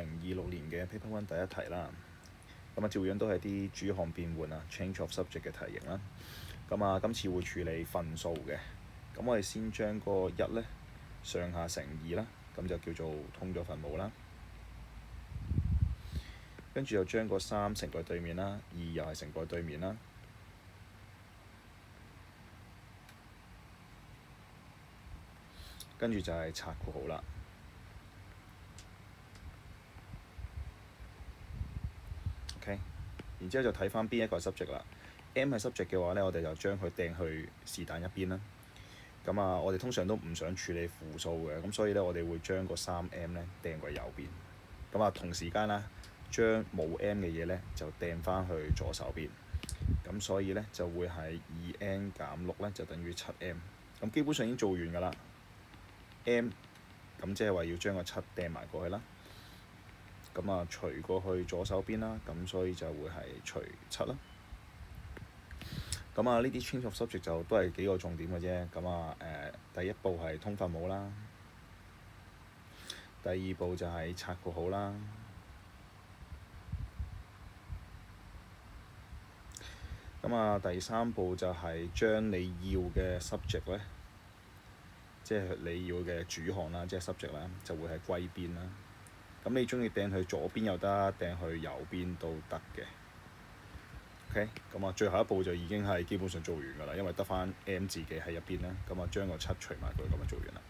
2026年嘅 Paper One 第一題啦。咁照樣都係啲主項變換啊 ，change of subject 嘅題型啦。今次會處理分數嘅。咁我哋先將個1呢上下乘2啦，咁就叫做通咗分母啦。跟住又將個3乘過對面啦，2又係乘過對面啦。跟住就係拆括號啦。OK， 然之後就睇翻邊一個係 subject 啦。M 係 subject 嘅話呢，我哋就將佢掟去是但一邊啦。我哋通常都唔想處理負數嘅，咁所以呢，我哋會將個3M 呢掟過右邊。同時間啦，將冇 M 嘅嘢呢就掟翻去左手邊。咁所以呢，就會係2N 減6呢就等於7M。咁基本上已經做完㗎啦。M 咁即係話要將個7掟埋過去啦。除過去左手邊啦，咁所以就會係除7啦。呢啲 change of subject 就都係幾個重點嘅啫。第一步係通分母啦，第二步就係拆括號啦，第三步就係將你要嘅 subject 呢，即係你要嘅主項啦，即係 subject 啦，就會係歸邊啦。咁你鍾意掟去左邊又得，掟去右邊都得嘅。OK，最後一步就已經係基本上做完㗎啦，因為得返 M 自己喺一邊啦。將個7除埋佢，咁就做完啦。